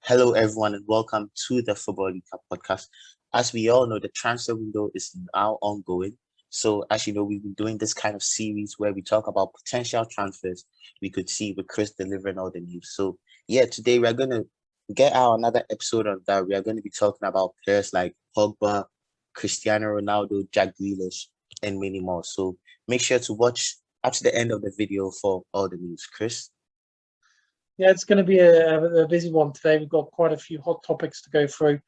Hello, everyone, and welcome to the Football Recap podcast. As we all know, the transfer window is now ongoing. So, as you know, we've been doing this kind of series where we talk about potential transfers we could see with Chris delivering all the news. So, yeah, today we're going to get out another episode on that. We are going to be talking about players like Pogba, Cristiano Ronaldo, Jack Grealish, and many more. So, make sure to watch up to the end of the video for all the news. Chris? Yeah, it's going to be a busy one today. We've got quite a few hot topics to go through,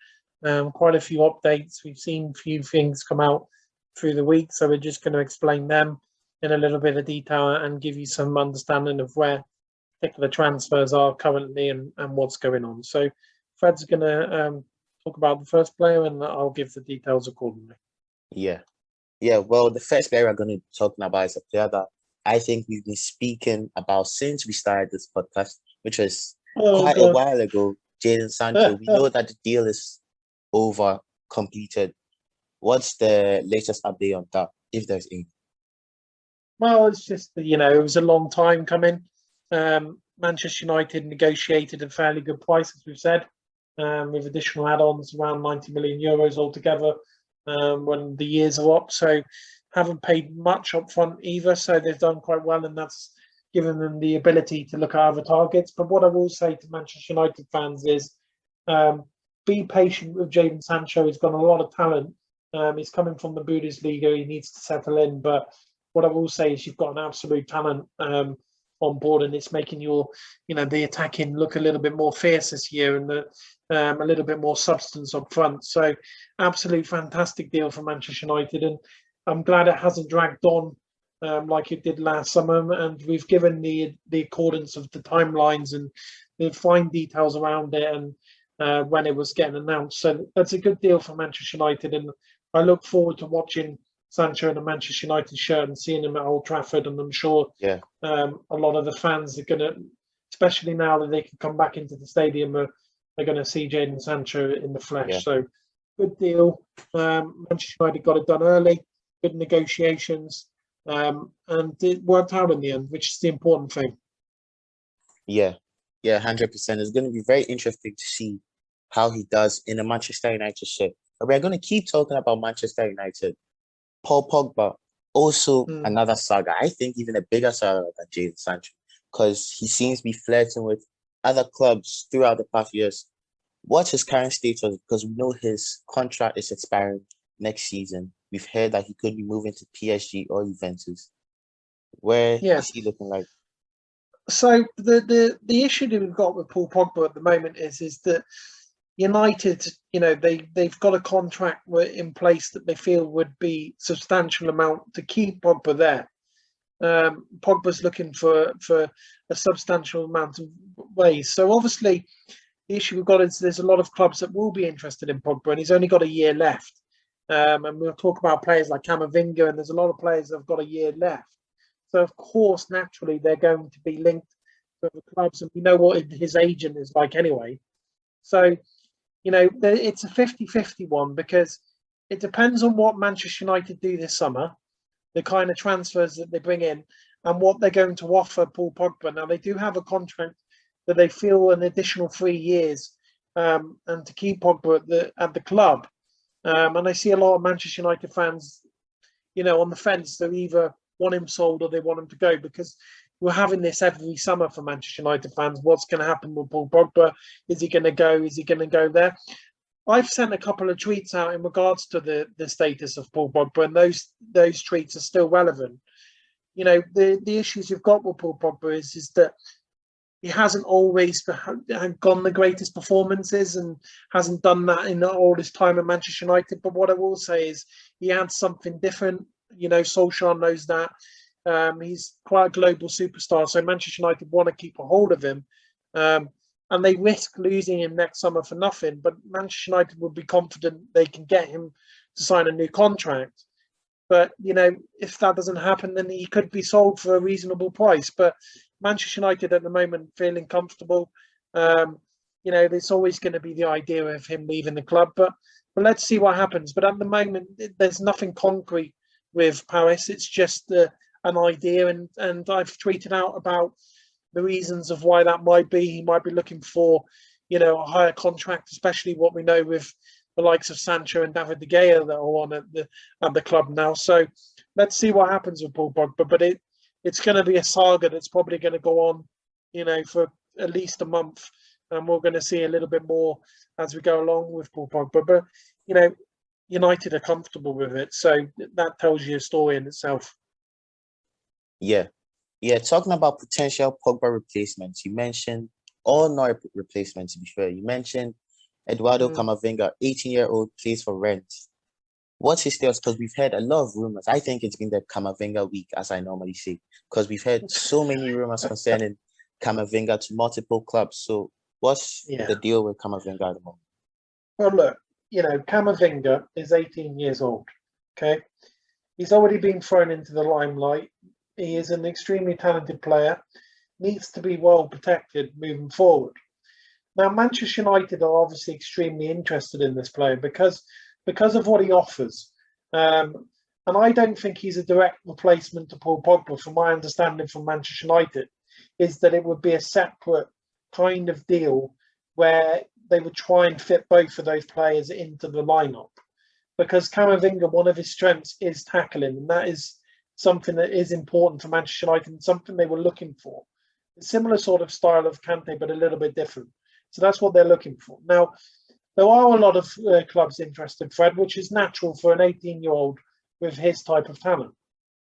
quite a few updates. We've seen a few things come out through the week, so we're just going to explain them in a little bit of detail and give you some understanding of where particular transfers are currently and what's going on. So Fred's going to talk about the first player and I'll give the details accordingly. Yeah. Well, the first player I'm going to be talking about is a player that I think we've been speaking about since we started this podcast, which was quite a while ago. Jadon Sancho. We know that the deal is over, completed. What's the latest update on that, if there's any? Well, it's just, it was a long time coming. Manchester United negotiated a fairly good price, as we've said, with additional add-ons around 90 million euros altogether when the years are up. So haven't paid much up front either. So they've done quite well, and that's given them the ability to look at other targets. But what I will say to Manchester United fans is be patient with Jadon Sancho. He's got a lot of talent. He's coming from the Bundesliga. He needs to settle in. But what I will say is you've got an absolute talent on board, and it's making the attacking look a little bit more fierce this year and a little bit more substance up front. So absolute fantastic deal for Manchester United. And I'm glad it hasn't dragged on like it did last summer, and we've given the accordance of the timelines and the fine details around it and when it was getting announced. So that's a good deal for Manchester United, and I look forward to watching Sancho in a Manchester United shirt and seeing him at Old Trafford. And I'm sure a lot of the fans are going to, especially now that they can come back into the stadium, are going to see Jadon Sancho in the flesh. Yeah. So good deal. Manchester United got it done early, good negotiations. And it worked out in the end, which is the important thing. Yeah, 100%. It's going to be very interesting to see how he does in a Manchester United shirt. But we're going to keep talking about Manchester United. Paul Pogba, also another saga. I think even a bigger saga than Jadon Sancho, because he seems to be flirting with other clubs throughout the past years. What's his current status? Because we know his contract is expiring next season. We've heard that he could be moving to PSG or Juventus. Where is he looking like? So the issue that we've got with Paul Pogba at the moment is that United, they've got a contract in place that they feel would be substantial amount to keep Pogba there. Pogba's looking for a substantial amount of ways. So obviously, the issue we've got is there's a lot of clubs that will be interested in Pogba, and he's only got a year left. And we'll talk about players like Camavinga, and there's a lot of players that have got a year left. So, of course, naturally, they're going to be linked to the clubs, and we know what his agent is like anyway. So, it's a 50-50 one, because it depends on what Manchester United do this summer, the kind of transfers that they bring in, and what they're going to offer Paul Pogba. Now, they do have a contract that they feel an additional 3 years and to keep Pogba at the club. And I see a lot of Manchester United fans, on the fence. They either want him sold or they want him to go, because we're having this every summer for Manchester United fans. What's going to happen with Paul Pogba? Is he going to go? Is he going to go there? I've sent a couple of tweets out in regards to the status of Paul Pogba, and those tweets are still relevant. The issues you've got with Paul Pogba is that he hasn't always gone the greatest performances and hasn't done that in all his time at Manchester United. But what I will say is he adds something different. Solskjaer knows that. He's quite a global superstar, so Manchester United want to keep a hold of him. And they risk losing him next summer for nothing. But Manchester United will be confident they can get him to sign a new contract. But, if that doesn't happen, then he could be sold for a reasonable price. But Manchester United at the moment feeling comfortable. There's always going to be the idea of him leaving the club. But let's see what happens. But at the moment, there's nothing concrete with Paris. It's just an idea. And I've tweeted out about the reasons of why that might be. He might be looking for, a higher contract, especially what we know with the likes of Sancho and David De Gea that are on at the club now. So let's see what happens with Paul Pogba. But it's going to be a saga that's probably going to go on, for at least a month, and we're going to see a little bit more as we go along with Paul Pogba. But United are comfortable with it, so that tells you a story in itself. Yeah. Talking about potential Pogba replacements, you mentioned not replacements. To be fair, you mentioned Eduardo Camavinga, 18-year-old, plays for Rennes. What's his status? Because we've heard a lot of rumors. I think it's been the Camavinga week, as I normally say, because we've heard so many rumors concerning Camavinga to multiple clubs. So what's the deal with Camavinga at the moment? Well, look, Camavinga is 18 years old. Okay, he's already been thrown into the limelight. He is an extremely talented player. Needs to be well protected moving forward. Now, Manchester United are obviously extremely interested in this player because of what he offers. And I don't think he's a direct replacement to Paul Pogba. From my understanding from Manchester United, is that it would be a separate kind of deal where they would try and fit both of those players into the lineup. Because Camavinga, one of his strengths is tackling, and that is something that is important for Manchester United and something they were looking for. A similar sort of style of Kante, but a little bit different. So that's what they're looking for. Now, there are a lot of clubs interested, Fred, which is natural for an 18-year-old with his type of talent.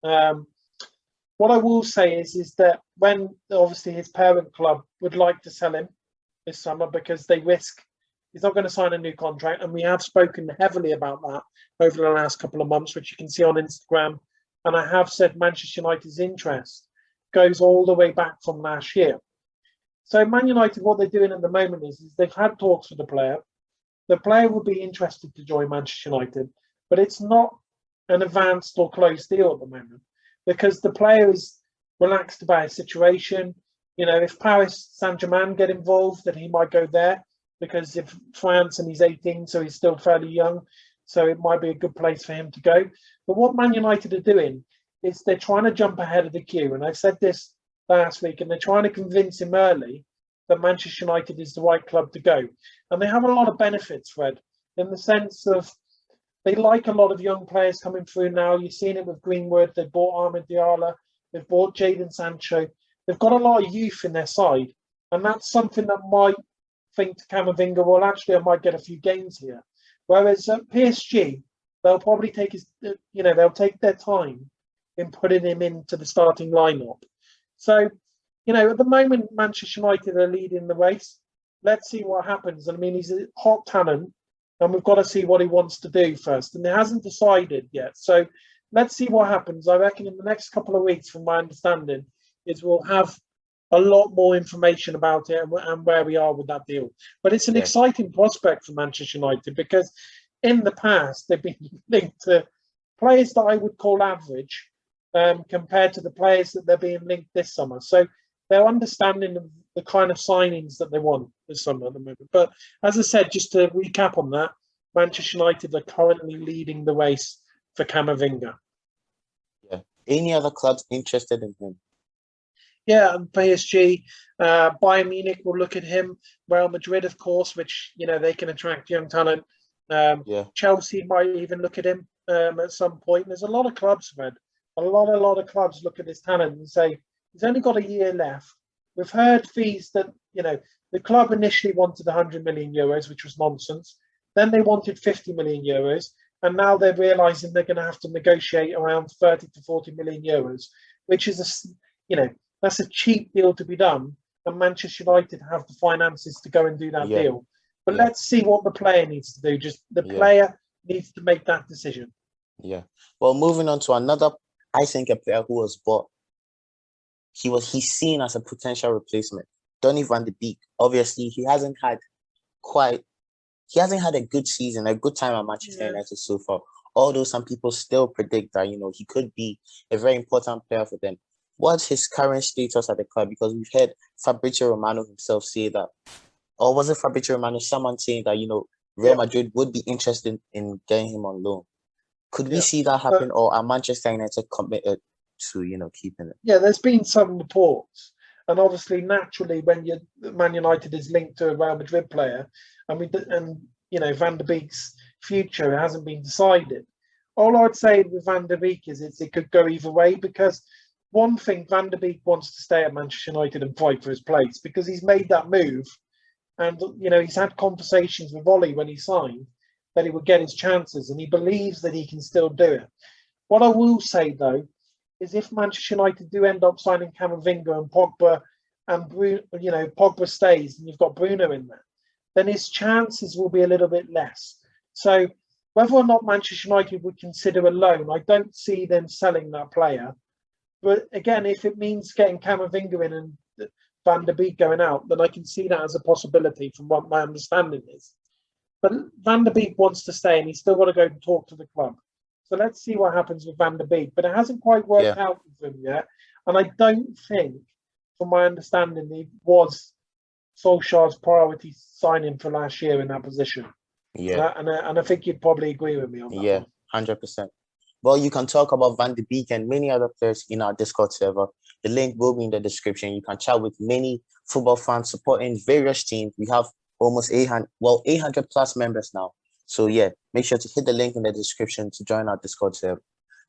What I will say is that when obviously his parent club would like to sell him this summer because they risk he's not going to sign a new contract, and we have spoken heavily about that over the last couple of months, which you can see on Instagram. And I have said Manchester United's interest goes all the way back from last year. So Man United, what they're doing at the moment is they've had talks with the player. The player would be interested to join Manchester United, but it's not an advanced or closed deal at the moment because the player is relaxed about his situation. If Paris Saint-Germain get involved, then he might go there because if France, and he's 18, so he's still fairly young, so it might be a good place for him to go. But what Man United are doing is they're trying to jump ahead of the queue. And I said this last week, and they're trying to convince him early that Manchester United is the right club to go. And they have a lot of benefits, Fred, in the sense of they like a lot of young players coming through now. You've seen it with Greenwood. They bought Amad Diallo. They've bought Jadon Sancho. They've got a lot of youth in their side. And that's something that might think to Camavinga, well, actually, I might get a few games here. Whereas at PSG, they'll probably take they'll take their time in putting him into the starting lineup. So, at the moment, Manchester United are leading the race. Let's see what happens. I mean, he's a hot talent, and we've got to see what he wants to do first. And he hasn't decided yet. So let's see what happens. I reckon in the next couple of weeks, from my understanding, is we'll have a lot more information about it and where we are with that deal. But it's an exciting prospect for Manchester United because in the past, they've been linked to players that I would call average compared to the players that they're being linked this summer. So they're understanding of the kind of signings that they want this summer at the moment. But as I said, just to recap on that, Manchester United are currently leading the race for Camavinga. Yeah. Any other clubs interested in him? Yeah, and PSG, Bayern Munich will look at him. Real Madrid, of course, which, they can attract young talent. Chelsea might even look at him at some point. There's a lot of clubs, Fred. A lot of clubs look at his talent and say, he's only got a year left. We've heard fees that, the club initially wanted 100 million euros, which was nonsense. Then they wanted 50 million euros. And now they're realizing they're going to have to negotiate around 30 to 40 million euros, which is, that's a cheap deal to be done. And Manchester United have the finances to go and do that deal. But let's see what the player needs to do. Just the player needs to make that decision. Yeah. Well, moving on to another, I think a player who was bought. He's seen as a potential replacement. Donny van de Beek. Obviously, he hasn't had a good season, a good time at Manchester United so far. Although some people still predict that, he could be a very important player for them. What's his current status at the club? Because we've heard Fabrizio Romano himself say that, or was it Fabrizio Romano, someone saying that, Real Madrid would be interested in getting him on loan. Could we see that happen, or are Manchester United committed to, keeping it? Yeah, there's been some reports. And obviously, naturally, when Man United is linked to a Real Madrid player, and Van der Beek's future hasn't been decided. All I'd say with Van der Beek is it could go either way, because one thing, Van der Beek wants to stay at Manchester United and fight for his place, because he's made that move, and he's had conversations with Ollie when he signed that he would get his chances, and he believes that he can still do it. What I will say though is, if Manchester United do end up signing Camavinga and Pogba, and Pogba stays, and you've got Bruno in there, then his chances will be a little bit less. So whether or not Manchester United would consider a loan, I don't see them selling that player. But again, if it means getting Camavinga in and Van der Beek going out, then I can see that as a possibility from what my understanding is. But Van der Beek wants to stay, and he's still got to go and talk to the club. So let's see what happens with Van der Beek. But it hasn't quite worked out with him yet. And I don't think, from my understanding, it was Solskjaer's priority signing for last year in that position. Yeah. And I think you'd probably agree with me on that. Yeah, 100%. Well, you can talk about Van der Beek and many other players in our Discord server. The link will be in the description. You can chat with many football fans supporting various teams. We have almost 800 plus members now. So yeah, make sure to hit the link in the description to join our Discord server.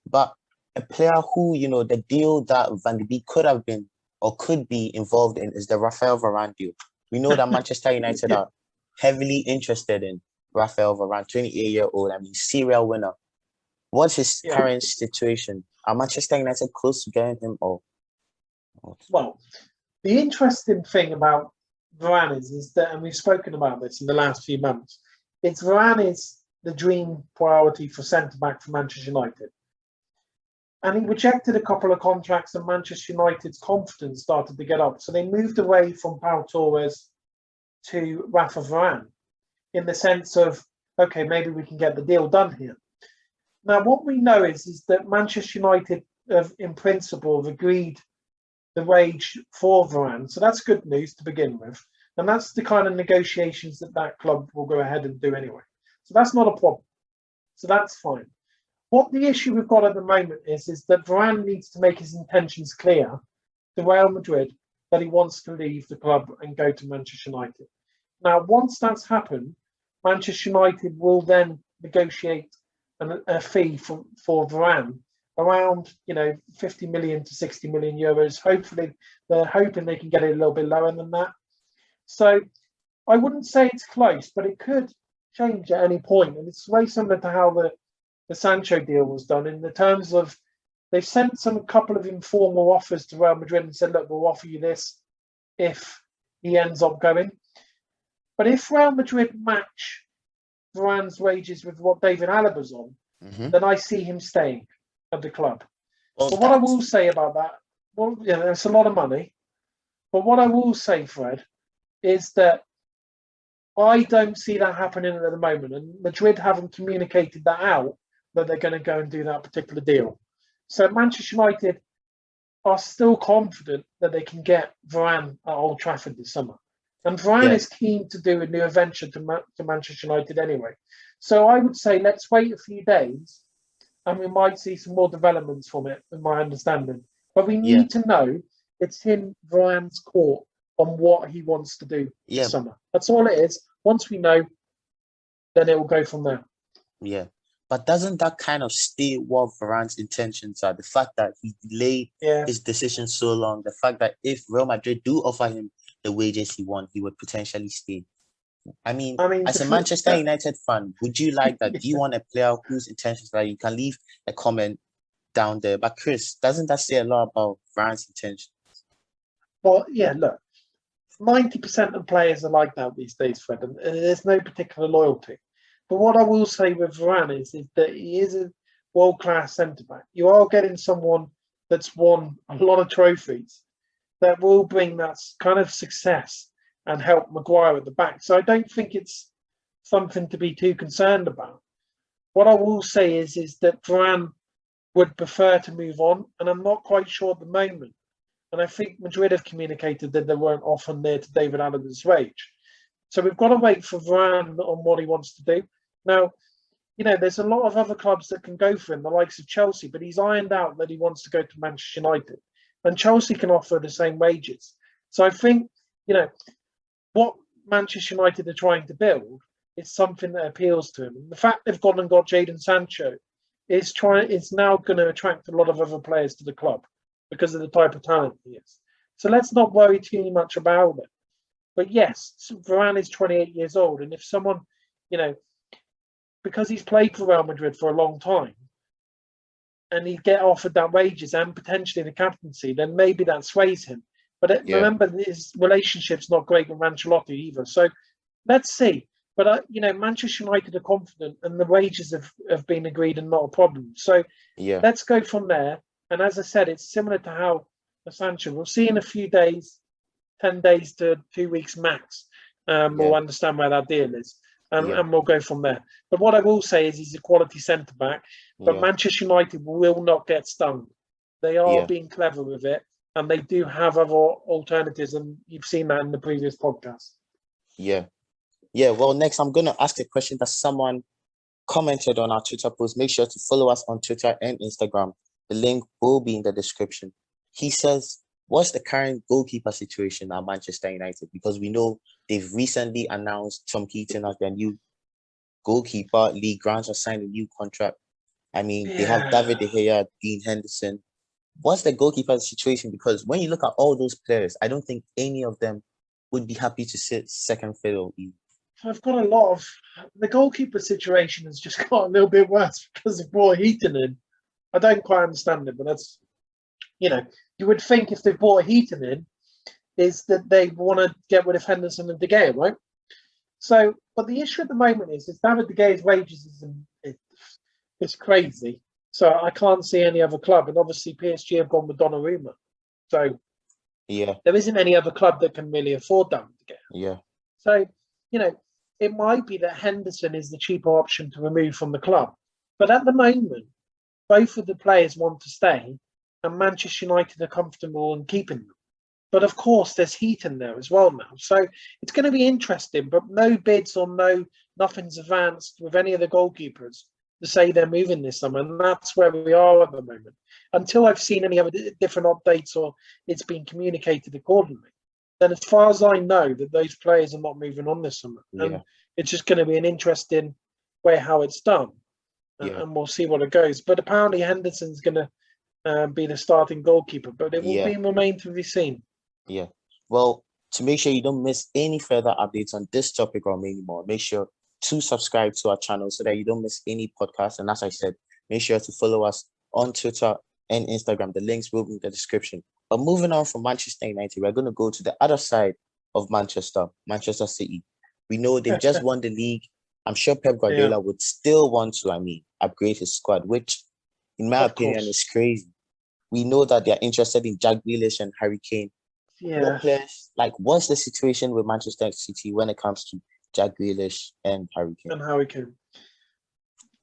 But a player who, the deal that Van der Beek could have been or could be involved in is the Raphael Varane deal. We know that Manchester United are heavily interested in Raphael Varane, 28-year-old. Serial winner. What's his current situation? Are Manchester United close to getting him? Well, the interesting thing about Varane is that, and we've spoken about this in the last few months, Varane is the dream priority for centre-back for Manchester United. And he rejected a couple of contracts, and Manchester United's confidence started to get up. So they moved away from Pau Torres to Rafa Varane, in the sense of, okay, maybe we can get the deal done here. Now, what we know is that Manchester United have, in principle, have agreed the wage for Varane. So that's good news to begin with. And that's the kind of negotiations that club will go ahead and do anyway. So that's not a problem. So that's fine. What the issue we've got at the moment is that Varane needs to make his intentions clear to Real Madrid that he wants to leave the club and go to Manchester United. Now, once that's happened, Manchester United will then negotiate a fee for Varane around 50 million to 60 million euros. Hopefully, they're hoping they can get it a little bit lower than that. So I wouldn't say it's close, but it could change at any point. And it's very similar to how the Sancho deal was done, in the terms of they've sent a couple of informal offers to Real Madrid and said, look, we'll offer you this if he ends up going. But if Real Madrid match Varane's wages with what David Alaba's on, then I see him staying at the club. But what I will say about that, it's a lot of money. But what I will say, Fred, is that I don't see that happening at the moment. And Madrid haven't communicated that out, that they're going to go and do that particular deal. So Manchester United are still confident that they can get Varane at Old Trafford this summer. And Varane is keen to do a new venture to Manchester United anyway. So I would say let's wait a few days and we might see some more developments from it, in my understanding. But we need to know it's in Varane's court on what he wants to do this summer. That's all it is. Once we know, then it will go from there. Yeah. But doesn't that kind of state what Varane's intentions are? The fact that he delayed his decision so long, the fact that if Real Madrid do offer him the wages he wants, he would potentially stay. I mean, as a Manchester United fan, would you like that? Do you want a player whose intentions are? You can leave a comment down there. But Chris, doesn't that say a lot about Varane's intentions? Well, look, 90% of players are like that these days, Fred, and there's no particular loyalty. But what I will say with Varane is that he is a world-class centre-back. You are getting someone that's won a lot of trophies that will bring that kind of success and help Maguire at the back. So I don't think it's something to be too concerned about. What I will say is that Varane would prefer to move on, and I'm not quite sure at the moment. And I think Madrid have communicated that they won't offer near to David Alaba's wage. So we've got to wait for Varane on what he wants to do. Now, there's a lot of other clubs that can go for him, the likes of Chelsea, but he's ironed out that he wants to go to Manchester United. And Chelsea can offer the same wages. So I think, what Manchester United are trying to build is something that appeals to him. And the fact they've gone and got Jadon Sancho is now going to attract a lot of other players to the club because of the type of talent he is. So let's not worry too much about it. But yes, Varane is 28 years old, and if someone, because he's played for Real Madrid for a long time, and he get offered that wages and potentially the captaincy, then maybe that sways him. But remember, his relationship's not great with Ancelotti either. So let's see. But Manchester United are confident, and the wages have been agreed and not a problem. So let's go from there. And as I said, it's similar to how Sancho. We'll see in a few days, 10 days to 2 weeks max. We'll understand where that deal is. And we'll go from there. But what I will say is he's a quality centre back. But Manchester United will not get stung. They are being clever with it, and they do have other alternatives. And you've seen that in the previous podcast. Yeah. Well, next I'm gonna ask a question that someone commented on our Twitter post. Make sure to follow us on Twitter and Instagram. The link will be in the description. He says, what's the current goalkeeper situation at Manchester United? Because we know they've recently announced Tom Heaton as their new goalkeeper. Lee Grant has signed a new contract. I mean, they have David De Gea, Dean Henderson. What's the goalkeeper situation? Because when you look at all those players, I don't think any of them would be happy to sit second fiddle. I've got a lot of... The goalkeeper situation has just got a little bit worse because they've brought Heaton in. I don't quite understand it, but that's... you would think if they brought Heaton in, is that they want to get rid of Henderson and De Gea, right? So, but the issue at the moment is David De Gea's wages is crazy. So I can't see any other club. And obviously PSG have gone with Donnarumma. So there isn't any other club that can really afford David De Gea. Yeah. So, it might be that Henderson is the cheaper option to remove from the club. But at the moment, both of the players want to stay, and Manchester United are comfortable in keeping them. But of course, there's Heaton there as well now. So it's going to be interesting, but no bids or nothing's advanced with any of the goalkeepers to say they're moving this summer. And that's where we are at the moment. Until I've seen any other different updates or it's been communicated accordingly, then as far as I know, that those players are not moving on this summer. And it's just going to be an interesting way how it's done. And we'll see what it goes. But apparently Henderson's going to be the starting goalkeeper, but it will remain to be seen. Yeah. Well, to make sure you don't miss any further updates on this topic or many more, make sure to subscribe to our channel so that you don't miss any podcast. And as I said, make sure to follow us on Twitter and Instagram. The links will be in the description. But moving on from Manchester United, we're going to go to the other side of Manchester City. We know they've just won the league. I'm sure Pep Guardiola would still want to, upgrade his squad, which, in my opinion, is crazy. We know that they're interested in Jack Grealish and Harry Kane. What players, what's the situation with Manchester City when it comes to Jack Grealish and Harry Kane?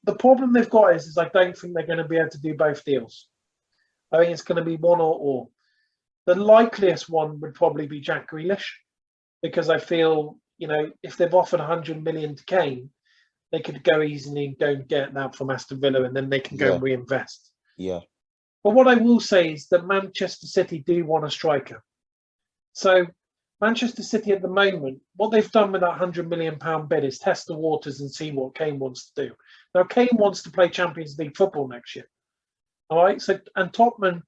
The problem they've got is I don't think they're going to be able to do both deals. I think it's going to be one or. The likeliest one would probably be Jack Grealish, because I feel, if they've offered 100 million to Kane, they could go easily and go and get that from Aston Villa, and then they can go and reinvest. Yeah. But what I will say is that Manchester City do want a striker. So Manchester City at the moment, what they've done with that £100 million bid is test the waters and see what Kane wants to do. Now, Kane wants to play Champions League football next year. All right. So, and Tottenham,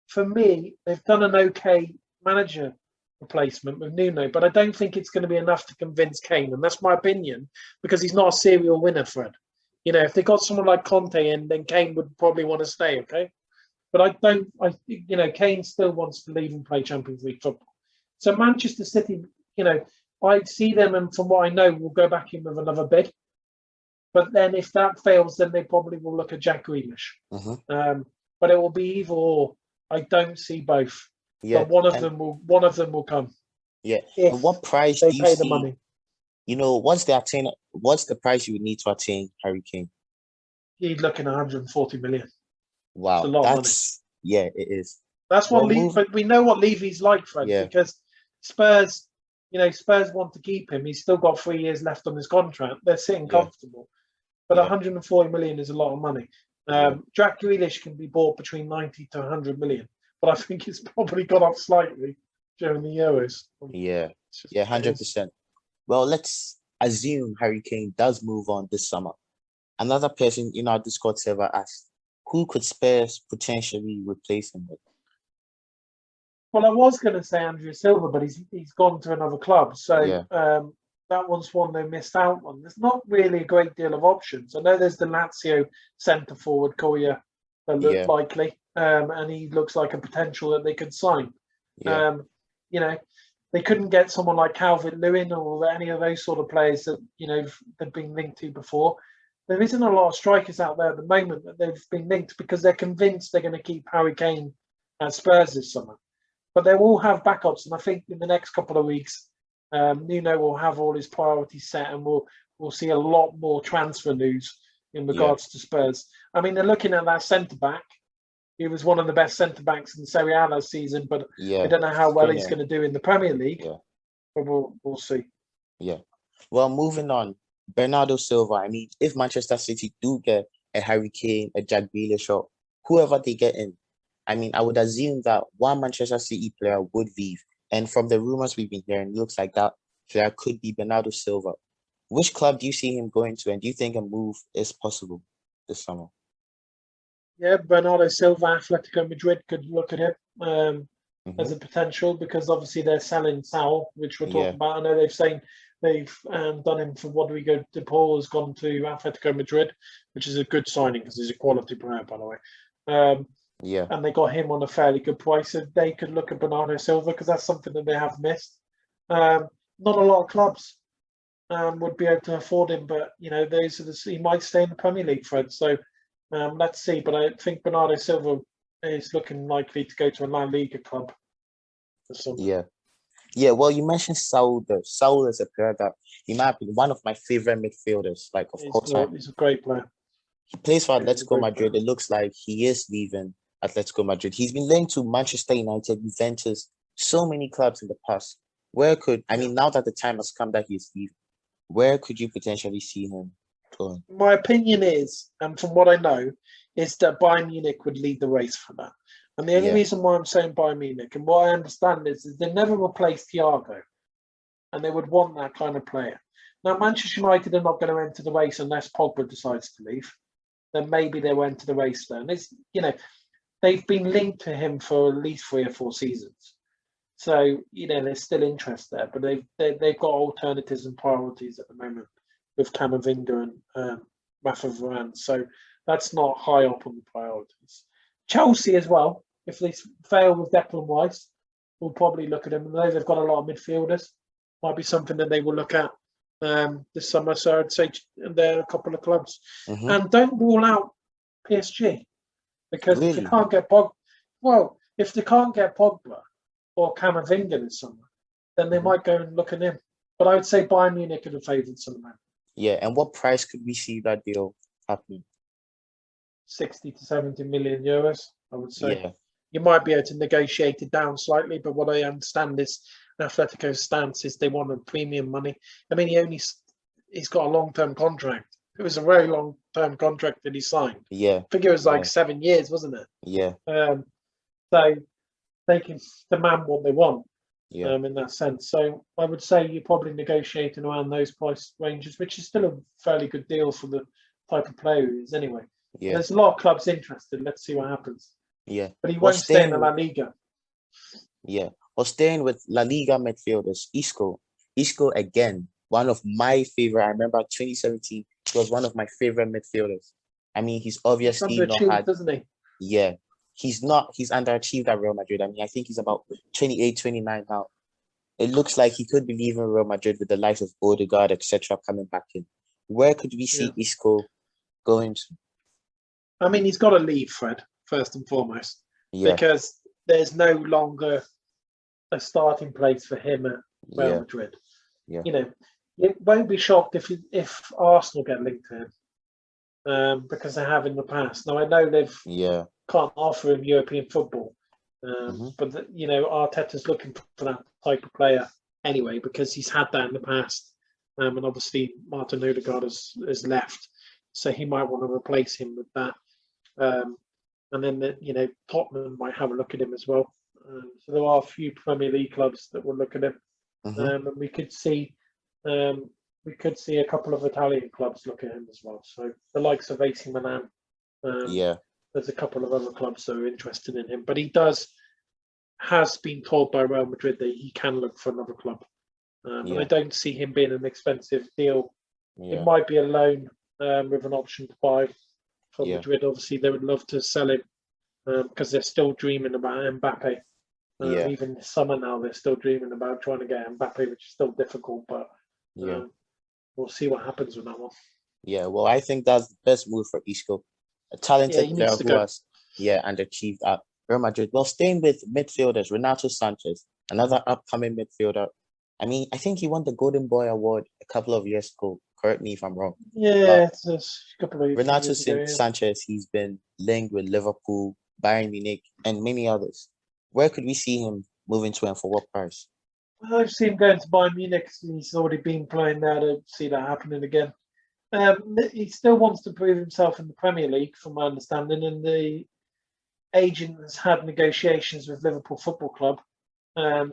for me, they've done an okay manager replacement with Nuno, but I don't think it's going to be enough to convince Kane. And that's my opinion, because he's not a serial winner, Fred. If they got someone like Conte in, then Kane would probably want to stay. Okay. But Kane still wants to leave and play Champions League football. So Manchester City, I see them, and from what I know, will go back in with another bid. But then if that fails, then they probably will look at Jack Grealish. But it will be either or. I don't see both. Yeah, but one of them will come. Yeah. And what price they do you pay see? The money. What's the price you would need to attain Harry Kane? You're looking at 140 million. Wow, it's a lot of money. It is. That's what but we know what Levy's like, Fred, because Spurs, Spurs want to keep him. He's still got 3 years left on his contract. They're sitting comfortable. But 140 million is a lot of money. Jack Grealish can be bought between 90 to 100 million, but I think it's probably gone up slightly. during the Euros. Yeah, It's just yeah, crazy. 100%. Well, let's assume Harry Kane does move on this summer. Another person in our Discord server asked, who could Spurs potentially replace him with? Well, I was going to say Andrew Silva, but he's gone to another club, so Yeah, that one's one they missed out on. There's not really a great deal of options. I know there's the Lazio centre forward Koya that looked yeah, likely, and he looks like a potential that they could sign. yeah, Um, you know, they couldn't get someone like Calvert-Lewin or any of those sort of players that they've been linked to before. There isn't a lot of strikers out there at the moment that they've been linked because they're convinced they're going to keep Harry Kane at Spurs this summer. But they will have backups, and I think in the next couple of weeks, Nuno will have all his priorities set, and we'll see a lot more transfer news in yeah, regards to Spurs. I mean, they're looking at that centre back. He was one of the best centre backs in Serie A last season, but I yeah. don't know how well he's Skriniar, going to do in the Premier League. yeah, But we'll see. yeah. Well, moving on, Bernardo Silva. I mean, if Manchester City do get a Harry Kane, a Jack Grealish, or whoever they get in, I mean, I would assume that one Manchester City player would leave. And from the rumors we've been hearing, it looks like that player could be Bernardo Silva. Which club do you see him going to, and do you think a move is possible this summer? Yeah, Bernardo Silva, Atletico Madrid could look at him as Hmm. a potential because obviously they're selling Saul, which we're talking Yeah, about. I know they've done him for what do we go? De Paul has gone to Atletico Madrid, which is a good signing because he's a quality player, by the way. Um, yeah, and they got him on a fairly good price. So they could look at Bernardo Silva because that's something that they have missed. Not a lot of clubs would be able to afford him, but those are he might stay in the Premier League, Fred. So let's see. But I think Bernardo Silva is looking likely to go to a La Liga club or something. yeah. Yeah, well, you mentioned Saul though. Saul is a player that he might be one of my favorite midfielders, like of all time. He's a great player. He plays for He's a Atletico great player. Madrid. It looks like he is leaving Atletico Madrid. He's been linked to Manchester United, Juventus, so many clubs in the past. I Yeah. mean, now that the time has come that he is leaving, where could you potentially see him going? My opinion is, and from what I know, is that Bayern Munich would lead the race for that. And the only Yeah, reason why I'm saying Bayern Munich, and what I understand is they never replaced Thiago, and they would want that kind of player. Now, Manchester United are not going to enter the race unless Pogba decides to leave. Then maybe they'll enter the race then. They've been linked to him for at least 3 or 4 seasons. So there's still interest there, but they've got alternatives and priorities at the moment with Camavinga and Raphael Varane. So that's not high up on the priorities. Chelsea as well, if they fail with Declan Rice, we'll probably look at them. I know they've got a lot of midfielders. Might be something that they will look at this summer. So I'd say there are a couple of clubs. mm-hmm. And don't rule out PSG because if they Really? can't get if they can't get Pogba or Camavinga this summer, then they Mm-hmm. might go and look at him. But I would say Bayern Munich are the favourites at the moment. Yeah, and what price could we see that deal happening? 60 to 70 million euros, I would say. Yeah, You might be able to negotiate it down slightly, but what I understand is Atletico's stance is they want a premium money. I mean, he's got a long-term contract. It was a very long-term contract that he signed. yeah, I think it was like yeah, 7 years, wasn't it? yeah, So they can demand what they want yeah, in that sense. So I would say you're probably negotiating around those price ranges, which is still a fairly good deal for the type of player he is anyway. yeah, There's a lot of clubs interested. Let's see what happens. yeah. But he Well, won't stay in the staying La with Liga. Yeah. Well, staying with La Liga midfielders, Isco. Isco again, one of my favorite. I remember 2017, he was one of my favorite midfielders. I mean, he's He's obviously not underachieved, had, doesn't he? yeah, he's underachieved at Real Madrid. I mean, I think he's about 28, 29 now. It looks like he could be leaving Real Madrid with the likes of Odegaard, etc., coming back in. Where could we Yeah. see Isco going to? I mean, he's got to leave, Fred, first and foremost, Yeah, because there's no longer a starting place for him at Real yeah, Madrid. yeah, It won't be shocked if Arsenal get linked to him because they have in the past. Now, I know they've yeah. can't offer him European football. Mm-hmm. But Arteta's looking for that type of player anyway because he's had that in the past, and obviously Martin Odegaard has left, so he might want to replace him with that. And then Tottenham might have a look at him as well. So there are a few Premier League clubs that will look at him, and we could see a couple of Italian clubs look at him as well. So the likes of AC Milan. Yeah. There's a couple of other clubs that are interested in him, but has been told by Real Madrid that he can look for another club. And I don't see him being an expensive deal. Yeah. It might be a loan with an option to buy for Yeah. Madrid. Obviously, they would love to sell him because they're still dreaming about Mbappe. Even this summer now, they're still dreaming about trying to get Mbappe, which is still difficult, but we'll see what happens with that one. Yeah, well, I think that's the best move for Isco. A Yeah, talented he player needs to who go. has, and achieved at Real Madrid. Well, staying with midfielders, Renato Sanches, another upcoming midfielder. I mean, I think he won the Golden Boy Award a couple of years ago. Correct me if I'm wrong. Yeah, it's a couple of Renato years ago. Sanches, he's been linked with Liverpool, Bayern Munich, and many others. Where could we see him moving to and for what price? I've seen him going to Bayern Munich. He's already been playing there. I don't see that happening again. He still wants to prove himself in the Premier League, from my understanding, and the agent has had negotiations with Liverpool Football Club.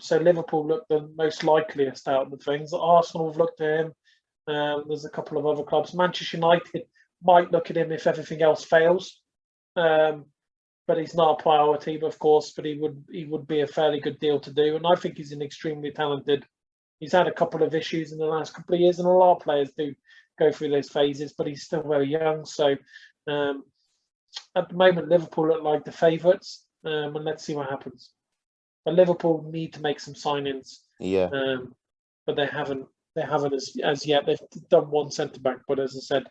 So Liverpool look the most likeliest out of the things. Arsenal have looked at him. There's a couple of other clubs. Manchester United might look at him if everything else fails. But he's not a priority, of course, but he would be a fairly good deal to do. And I think he's an extremely talented. He's had a couple of issues in the last couple of years, and a lot of players do go through those phases, but he's still very young. So at the moment, Liverpool look like the favourites, and let's see what happens. But Liverpool need to make some signings. Yeah. But they haven't as yet. They've done one centre back, but as I said,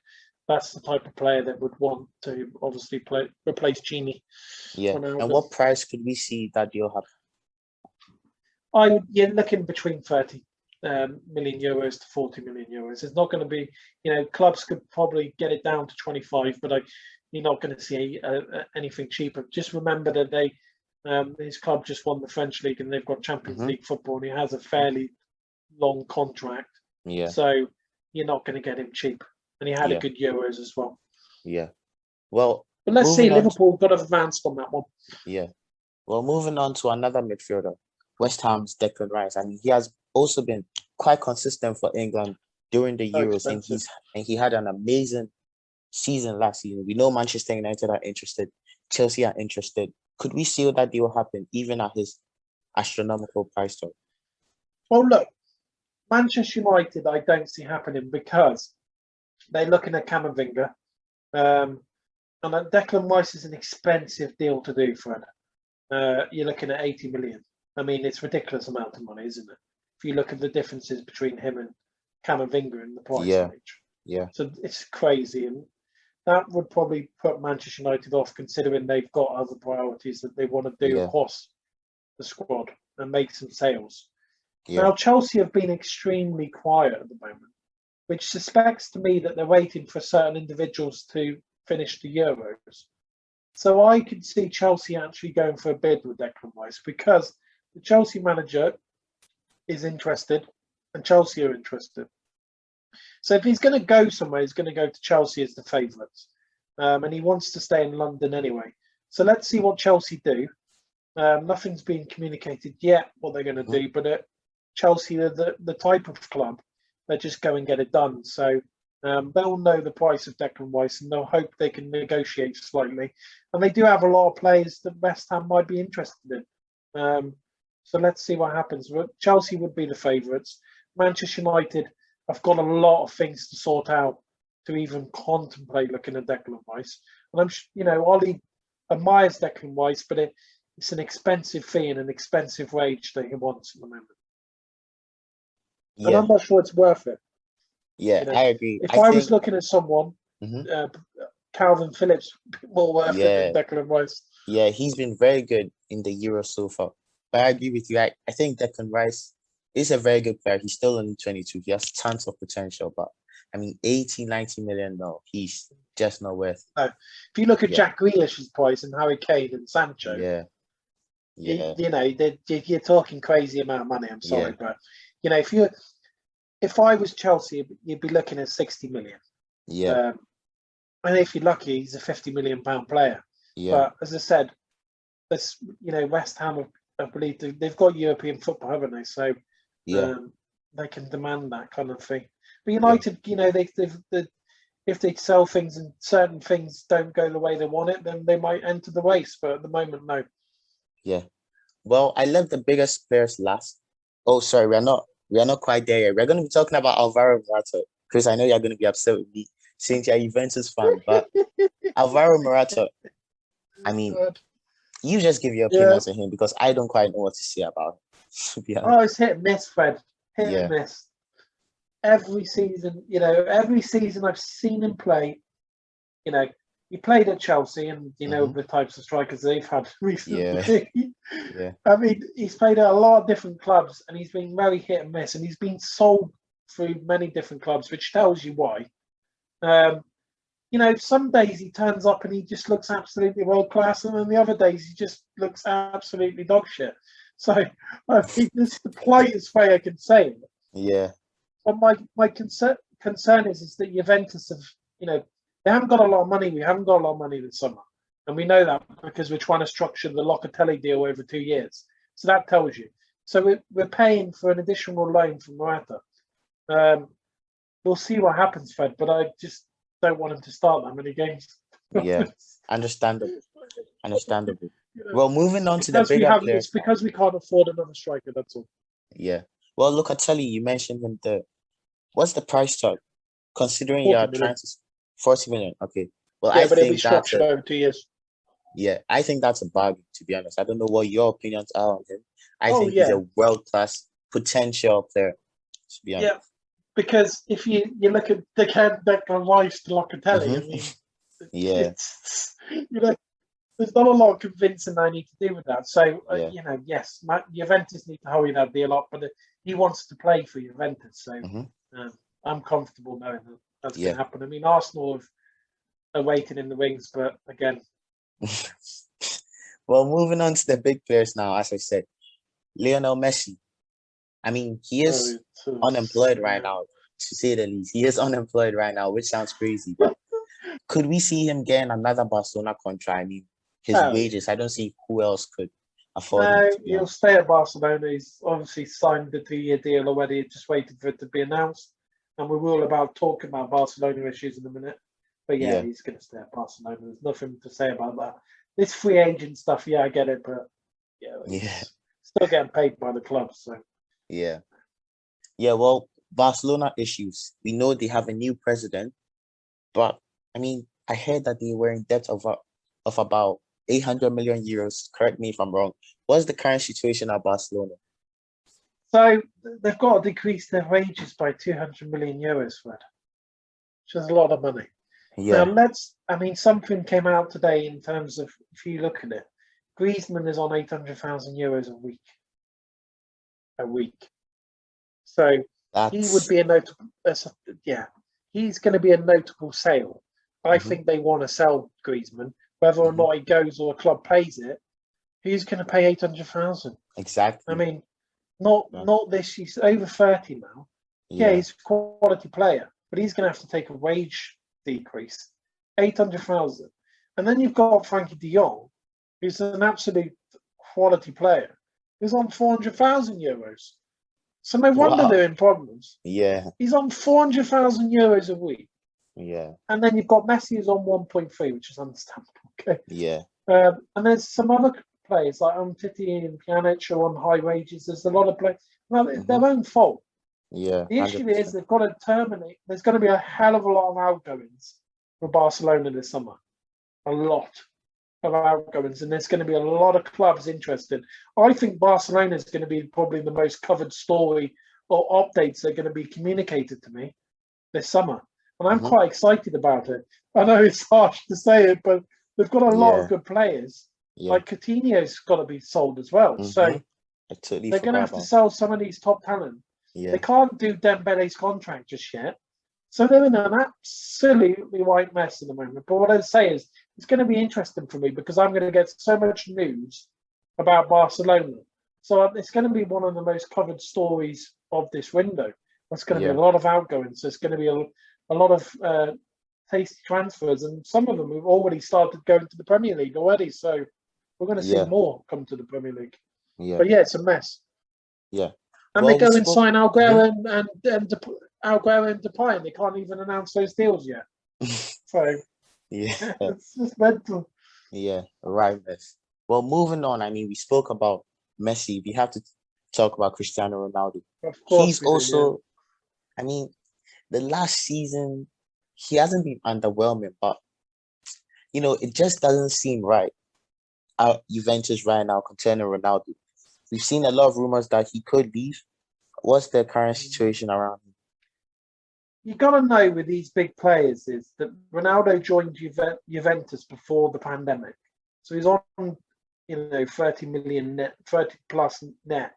that's the type of player that would want to obviously replace Gini. Yeah. And what price could we see that deal happen? You're looking between 30 million euros to 40 million euros. It's not going to be, clubs could probably get it down to 25, but you're not going to see anything cheaper. Just remember that his club just won the French league and they've got Champions League football, and he has a fairly long contract. Yeah. So you're not going to get him cheap. And he had a good Euros as well. Yeah. Well, but let's see. Liverpool got advanced on that one. Yeah. Well, moving on to another midfielder, West Ham's Declan Rice. I mean, he has also been quite consistent for England during the Euros, and he had an amazing season last season. We know Manchester United are interested, Chelsea are interested. Could we see that deal happen even at his astronomical price tag? Well, look, Manchester United, I don't see happening because they're looking at Camavinga, and Declan Rice is an expensive deal to do for him. You're looking at 80 million. I mean, it's a ridiculous amount of money, isn't it? If you look at the differences between him and Camavinga in the price range. Yeah. So it's crazy, and that would probably put Manchester United off, considering they've got other priorities that they want to do across the squad and make some sales. Yeah. Now, Chelsea have been extremely quiet at the moment, which suspects to me that they're waiting for certain individuals to finish the Euros. So I could see Chelsea actually going for a bid with Declan Rice because the Chelsea manager is interested and Chelsea are interested. So if he's going to go somewhere, he's going to go to Chelsea as the favourites. And he wants to stay in London anyway. So let's see what Chelsea do. Nothing's been communicated yet what they're going to do, but Chelsea are the type of club that just go and get it done. So they'll know the price of Declan Rice and they'll hope they can negotiate slightly. And they do have a lot of players that West Ham might be interested in. So let's see what happens. Chelsea would be the favourites. Manchester United have got a lot of things to sort out to even contemplate looking at Declan Rice. And Ollie admires Declan Rice, but it's an expensive fee and an expensive wage that he wants at the moment. Yeah. And I'm not sure it's worth it. Yeah, I agree. If I was looking at someone, Calvin Phillips, more worth it than Declan Rice. Yeah, he's been very good in the Euro so far. But I agree with you. I think Declan Rice is a very good player. He's still only 22. He has tons of potential. But, 80, 90 million, no, he's just not worth it. No. If you look at Jack Grealish's price and Harry Kane and Sancho, you're talking crazy amount of money. I'm sorry, but if I was Chelsea, you'd be looking at 60 million. Yeah. And if you're lucky, he's a £50 million player. Yeah. But as I said, West Ham I believe they've got European football, haven't they? So Yeah, they can demand that kind of thing. But yeah, United, if they sell things and certain things don't go the way they want it, then they might enter the race. But at the moment, no. yeah. Well, I left the biggest players last. Oh, sorry, we are not quite there yet. We're going to be talking about Alvaro Morata. Chris, I know you're going to be upset with me since you're a Juventus fan, but Alvaro Morata, I mean, God. you just give your Yeah. opinions on him because I don't quite know what to say about him, to be honest. Oh, it's hit and miss, Fred. Hit and Yeah. miss. Every season, every season I've seen him play, he played at Chelsea and, Hmm. the types of strikers they've had Yeah. recently. Yeah. I mean, he's played at a lot of different clubs and he's been very hit and miss and he's been sold through many different clubs, which tells you why. Um, some days he turns up and he just looks absolutely world class, and then the other days he just looks absolutely dog shit. So I think this is the politest way I can say it. Yeah. But my concern is that Juventus have, they haven't got a lot of money. We haven't got a lot of money this summer. And we know that because we're trying to structure the Locatelli deal over 2 years. So that tells you. So we're paying for an additional loan from Morata. We'll see what happens, Fred, but I just don't want him to start that many games. Yeah. Understandable. Understandable. You know, Well, moving on to the bigger it's players now. because we can't afford another striker, that's all. Yeah. Well, Locatelli, you mentioned him there. What's the price tag? Considering 40 you're million. trying to 40 million. Okay. Well, Yeah, I but it'll be think that's structured a over 2 years. yeah, I think that's a bargain, to be honest. I don't know what your opinions are on him. I Oh, think he's yeah. a world-class potential player, to be honest. Yeah, because if you look at Declan Rice to Locatelli, I Hmm. mean, Yeah, it's there's not a lot of convincing I need to do with that. So yeah. yes, Juventus need to hurry that deal up, but he wants to play for Juventus, so Hmm. I'm comfortable knowing that that's going Yeah. to happen. I mean, Arsenal are waiting in the wings, but again, Well, moving on to the big players now, as I said, Lionel Messi. I mean, he is unemployed right yeah. now, to say the least. He is unemployed right now, which sounds crazy, but could we see him getting another Barcelona contract? I mean, his No, wages, I don't see who else could afford him, no, to be he'll honest. stay at Barcelona. He's obviously signed the 2 year deal already, just waiting for it to be announced. And we will about talk about Barcelona issues in a minute. But yeah, Yeah, he's going to stay at Barcelona. There's nothing to say about that. This free agent stuff, yeah, I get it, but yeah, yeah, he's still getting paid by the club. So yeah. Yeah, well, Barcelona issues. We know they have a new president, but I mean, I heard that they were in debt of about 800 million euros. Correct me if I'm wrong. What's the current situation at Barcelona? so they've got to decrease their wages by 200 million euros, Fred, which is a lot of money. Now, Yeah, something came out today in terms of, if you look at it, Griezmann is on 800,000 euros a week. A week. So he would that's be a notable, yeah, he's going to be a notable sale. I hmm think they want to sell Griezmann, whether or hmm not he goes or a club pays it. Who's going to pay 800,000? I exactly. mean, not Yeah, not this. He's over 30 now. Yeah, yeah. he's a quality player, but he's going to have to take a wage decrease, 800,000, and then you've got Frankie De Jong, who's an absolute quality player, who's on 400,000 euros. So no wonder Wow. they're in problems. Yeah, He's on 400,000 euros a week. yeah, And then you've got Messi who's on 1.3, which is understandable. Okay. yeah. And there's some other players like Umtiti and Pjanic are on high wages. There's a lot of players. Well, it's Hmm. their own fault. Yeah, The issue is 100%. they've got to terminate. There's going to be a hell of a lot of outgoings for Barcelona this summer. A lot of outgoings. And there's going to be a lot of clubs interested. I think Barcelona is going to be probably the most covered story or updates that are going to be communicated to me this summer. And I'm Hmm. quite excited about it. I know it's harsh to say it, but they've got a lot of Yeah, good players. yeah. Like Coutinho's got to be sold as well. Hmm. So I totally they're going to forgot have to about. sell some of these top talent. They Yeah, can't do Dembele's contract just yet. So they're in an absolutely white mess at the moment. But what I'd say is it's going to be interesting for me because I'm going to get so much news about Barcelona. So it's going to be one of the most covered stories of this window. There's going to be yeah, a lot of outgoings. There's going to be a lot of tasty transfers, and some of them have already started going to the Premier League already. So we're going to see yeah. more come to the Premier League. Yeah. But yeah, it's a mess. Yeah. And Well, they we go and spoke. sign Aguero and Aguero and Depay, and they can't even announce those deals yet. So Yeah. it's just mental. Yeah. Right. Miss. Well, moving on. I mean, we spoke about Messi. We have to talk about Cristiano Ronaldo. Of course He's we do. also. I mean, the last season, he hasn't been underwhelming, but it just doesn't seem right. Juventus right now concerning Ronaldo. We've seen a lot of rumors that he could leave. What's the current situation around him? You got to know with these big players is that Ronaldo joined Juventus before the pandemic, so he's on 30 million net, 30 plus net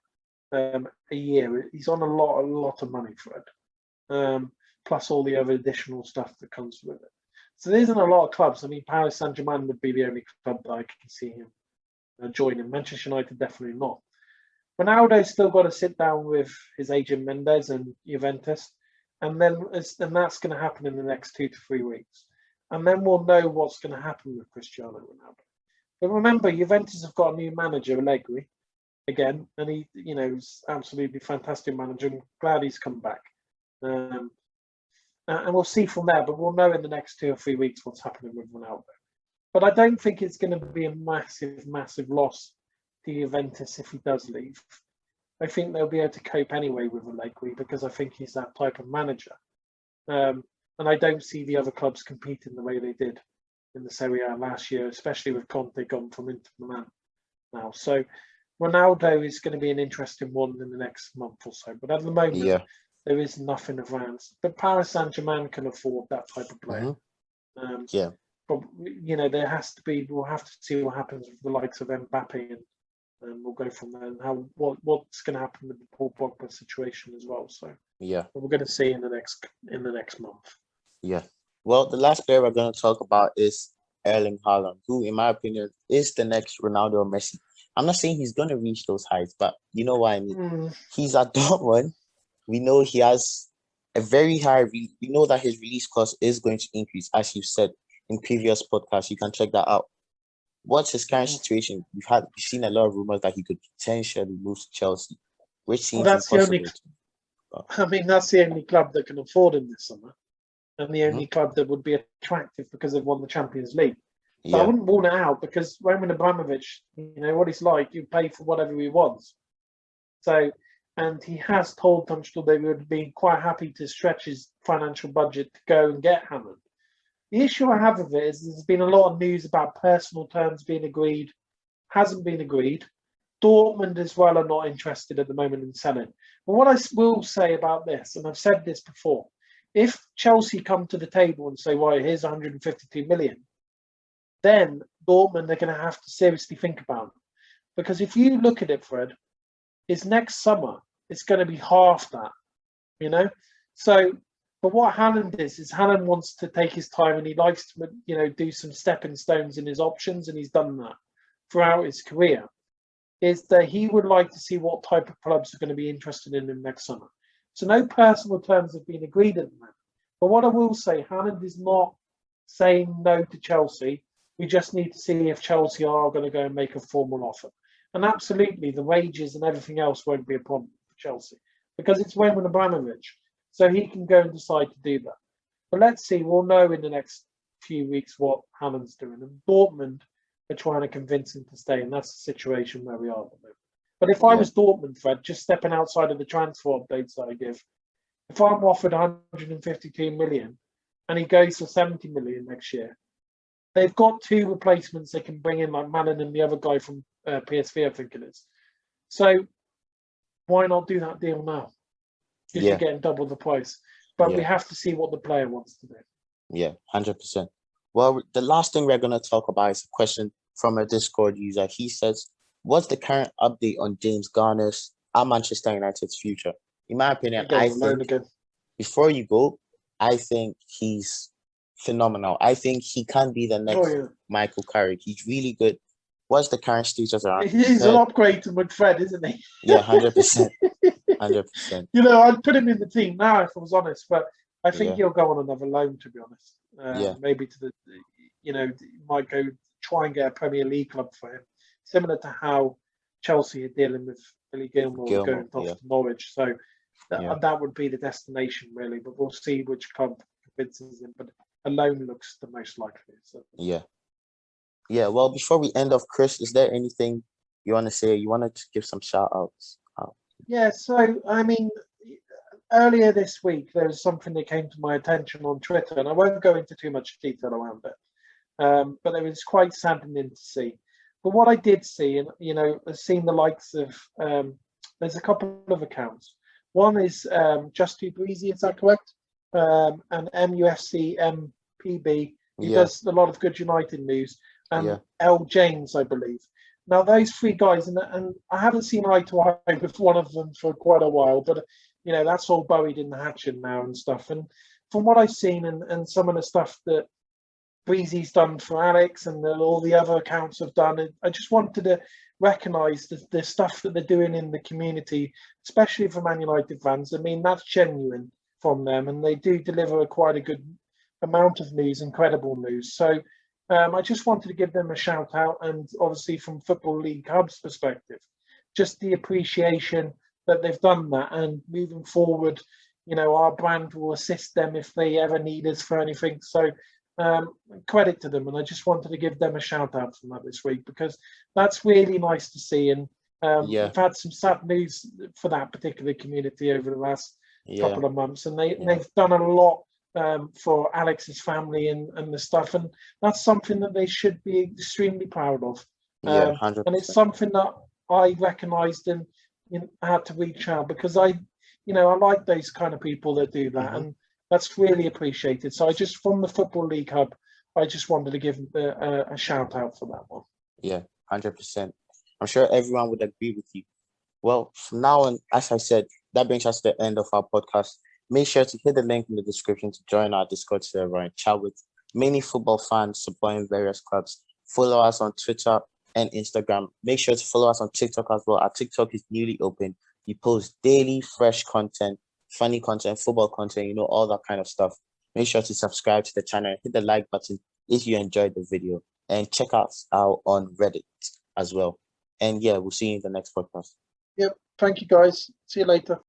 a year. He's on a lot of money for it, plus all the other additional stuff that comes with it. So there isn't a lot of clubs. I mean, Paris Saint-Germain would be the only club that I can see him joining. Manchester United definitely not. Ronaldo's still got to sit down with his agent Mendes and Juventus, and that's going to happen in the next 2 to 3 weeks, and then we'll know what's going to happen with Cristiano Ronaldo. But remember, Juventus have got a new manager, Allegri, again, and he's absolutely fantastic manager. I'm glad he's come back, and we'll see from there. But we'll know in the next 2 or 3 weeks what's happening with Ronaldo. But I don't think it's going to be a massive loss to Juventus if he does leave. I think they'll be able to cope anyway with Allegri because I think he's that type of manager. And I don't see the other clubs competing the way they did in the Serie A last year, especially with Conte gone from Inter Milan now. So Ronaldo is going to be an interesting one in the next month or so. But at the moment, there is nothing advanced. But Paris Saint-Germain can afford that type of player. Yeah. But there has to be. We'll have to see what happens with the likes of Mbappe, and we'll go from there. And what's going to happen with the Paul Pogba situation as well. So we're going to see in the next month. Yeah. Well, the last player we're going to talk about is Erling Haaland, who, in my opinion, is the next Ronaldo or Messi. I'm not saying he's going to reach those heights, but you know what I mean. He's at Dortmund. We know he has a very high. We know that his release cost is going to increase, as you said in previous podcasts. You can check that out. What's his current situation? We've seen a lot of rumors that he could potentially move to Chelsea, which seems impossible. That's the only club that can afford him this summer, and the only club that would be attractive because they've won the Champions League. So I wouldn't rule it out because Roman Abramovich, what he's like, you pay for whatever he wants. So, and he has told Tunstall they would be quite happy to stretch his financial budget to go and get Hammond. The issue I have with it is there's been a lot of news about personal terms being agreed, hasn't been agreed. Dortmund as well are not interested at the moment in selling. But what I will say about this, and I've said this before, if Chelsea come to the table and say, well, here's 152 million, then Dortmund are going to have to seriously think about it. Because if you look at it, Fred, it's next summer, it's going to be half that, So, but what Haaland is Haaland wants to take his time and he likes to, do some stepping stones in his options, and he's done that throughout his career. Is that he would like to see what type of clubs are going to be interested in him next summer. So no personal terms have been agreed at the moment. But what I will say, Haaland is not saying no to Chelsea. We just need to see if Chelsea are going to go and make a formal offer. And absolutely, the wages and everything else won't be a problem for Chelsea because it's Roman Abramovich. So he can go and decide to do that. But let's see, we'll know in the next few weeks what Haaland's doing. And Dortmund are trying to convince him to stay, and that's the situation where we are at the moment. But if I was Dortmund, Fred, just stepping outside of the transfer updates that I give, if I'm offered 152 million and he goes for 70 million next year, they've got 2 replacements they can bring in, like Malin and the other guy from PSV, I think it is. So why not do that deal now? Because you're getting double the price. But we have to see what the player wants to do. Yeah, 100%. Well, the last thing we're going to talk about is a question from a Discord user. He says, what's the current update on James Garner's at Manchester United's future? In my opinion, I think, before you go, I think he's phenomenal. I think he can be the next Michael Carrick. He's really good. What's the current status around? He's an upgrade to McFred, isn't he? Yeah, 100%. 100%. I'd put him in the team now if I was honest, but I think he'll go on another loan, to be honest. Maybe to might go try and get a Premier League club for him, similar to how Chelsea are dealing with Billy Gilmore going off to Norwich. So that would be the destination, really. But we'll see which club convinces him. But a loan looks the most likely. So. Yeah. Yeah. Well, before we end off, Chris, is there anything you want to say? You wanted to give some shout outs? Yeah. So, I mean, earlier this week, there was something that came to my attention on Twitter, and I won't go into too much detail around it. But it was quite saddening to see. But what I did see, and I've seen the likes of, there's a couple of accounts. One is Just Too Breezy, is that correct? And MUFC MPB, who does a lot of good United news, and L James, I believe. Now those three guys, and I haven't seen eye to eye with one of them for quite a while, but that's all buried in the hatchet now and stuff. And from what I've seen and some of the stuff that Breezy's done for Alex and all the other accounts have done, I just wanted to recognise the stuff that they're doing in the community, especially for Man United fans. I mean, that's genuine from them, and they do deliver quite a good amount of news, incredible news. So I just wanted to give them a shout out, and obviously from Football League Hub's perspective, just the appreciation that they've done that, and moving forward, our brand will assist them if they ever need us for anything. So credit to them, and I just wanted to give them a shout out from that this week, because that's really nice to see. And we've had some sad news for that particular community over the last couple of months, and they've done a lot for Alex's family and the stuff, and that's something that they should be extremely proud of. 100%. And it's something that I recognised and had to reach out, because I like those kind of people that do that, and that's really appreciated. So from the Football League Hub, I just wanted to give a shout out for that one. Yeah, 100%. I'm sure everyone would agree with you. Well, from now on, as I said, that brings us to the end of our podcast. Make sure to hit the link in the description to join our Discord server and chat with many football fans supporting various clubs. Follow us on Twitter and Instagram. Make sure to follow us on TikTok as well. Our TikTok is newly open. We post daily fresh content, funny content, football content, all that kind of stuff. Make sure to subscribe to the channel and hit the like button if you enjoyed the video. And check us out on Reddit as well. And we'll see you in the next podcast. Yep. Thank you, guys. See you later.